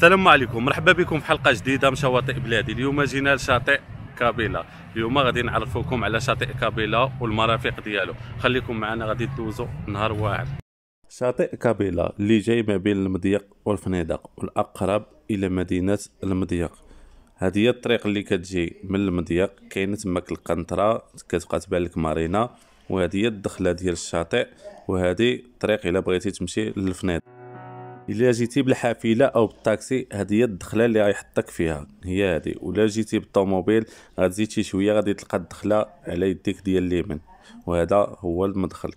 السلام عليكم، مرحبا بكم في حلقه جديده من شواطئ بلادي. اليوم جينا لشاطئ كابيلا. اليوم غادي نعرفوكم على شاطئ كابيلا والمرافق ديالو. خليكم معنا، غادي تدوزوا نهار واعر. شاطئ كابيلا اللي جاي ما بين المضيق والفنيدق والاقرب الى مدينه المضيق. هذه هي الطريق اللي كتجي من المضيق، كاينه تماك القنطره كتبقى تبان لك مارينا، وهذه هي الدخله ديال الشاطئ، وهذه الطريق الا بغيتي تمشي للفنيدق. الا جيتي بالحافله او بالطاكسي هذه هي الدخله اللي غيحطك فيها، هي هذه. ولا جيتي بالطوموبيل غتزيد شي شويه غادي تلقى الدخله على يديك ديال اليمين، وهذا هو المدخل.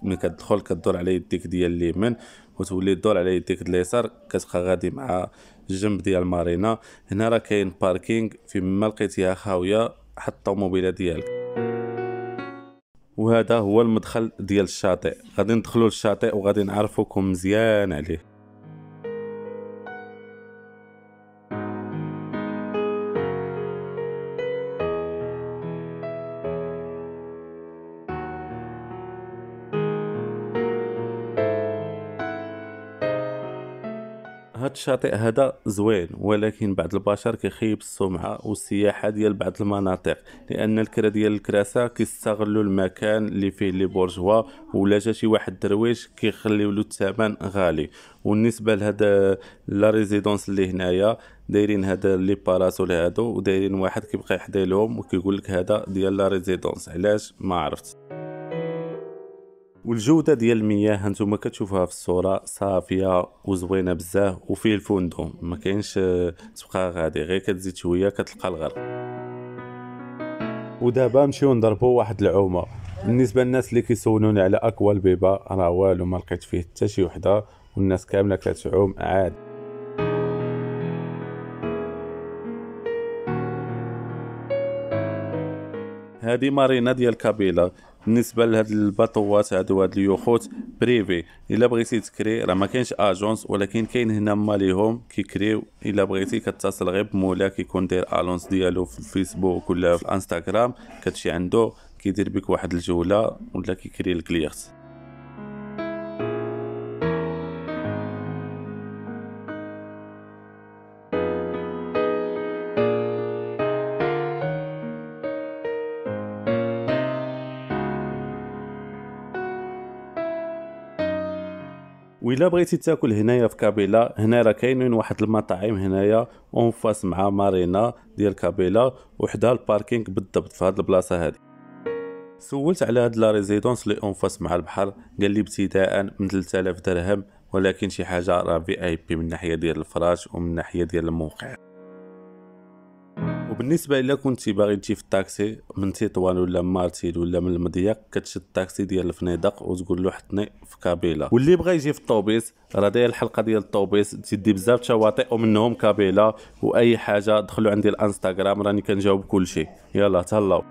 ملي كتدخل كدور على يديك ديال اليمين وتولي تدور على يديك ديال اليسار، كتبقى غادي مع الجنب ديال مارينا. هنا راه كاين باركينغ، فيما لقيتيها خاويه حط الطوموبيله ديالك. وهذا هو المدخل ديال الشاطئ. غادي ندخلوا للشاطئ وغادي نعرفوكم مزيان عليه. هاد الشاطئ هذا زوين، ولكن بعض البشر كيخيب السمعه والسياحه ديال بعض المناطق، لان الكرا ديال الكراسه كيستغلوا المكان اللي فيه لي بورجوا، ولا جا شي واحد درويش كيخليو له الثمن غالي. والنسبه لهذا لا ريزيدونس اللي هنايا دايرين هذا لي باراسول هادو، ودايرين واحد كيبقى يحضي لهم وكيقول لك هذا ديال لا ريزيدونس. علاش ما عرفت. والجوده ديال المياه هانتوما كتشوفوها في الصوره صافيه وزوينه بزاف، وفيه الفندق ما كاينش تبقى غادي غير كتزيد شويه كتلقى الغرق. ودابا نمشيو نضربوا واحد العومه. بالنسبه للناس اللي كيسولوني على اكوا البيبا، راه والو ما لقيت فيه حتى شي وحده، والناس كامله كتعوم عادي. هذه مارينا ديال كابيلا. بالنسبه لهاد الباطوات هادو هاد اليوخوت بريفي، الا بغيتي تكري راه ما كاينش اجونس، ولكن كاين هنا ماليهم كيكريو. الا بغيتي كتصل غير بمولا كيكون داير الونس ديالو في الفيسبوك ولا في الانستغرام، كتمشي عنده كيدير بك واحد الجوله ولا كيكري لك اليخت. وإلا بغيتي تاكل هنايا في كابيلا، هنا راه كاينين واحد المطاعم هنايا اون فاس مع مارينا ديال كابيلا، وحدها الباركينغ بالضبط في هاد البلاصه هادي. سولت على هاد لا ريزيدونس لي اون فاس مع البحر، قال لي ابتداء من 3000 درهم، ولكن شي حاجه راه في اي بي من ناحيه ديال الفراش ومن ناحيه ديال الموقع. وبالنسبه الا كنتي باغي تجي في الطاكسي من تطوان ولا مارتيل ولا من المضيق، كتشد الطاكسي ديال الفنيدق وتقول له حطني في كابيلا. واللي بغى يجي في الطوبيس، راه داير الحلقه ديال الطوبيس تدي بزاف شواطئ ومنهم كابيلا. واي حاجه دخلوا عندي الانستغرام راني كنجاوب كلشي. يلا تهلاو.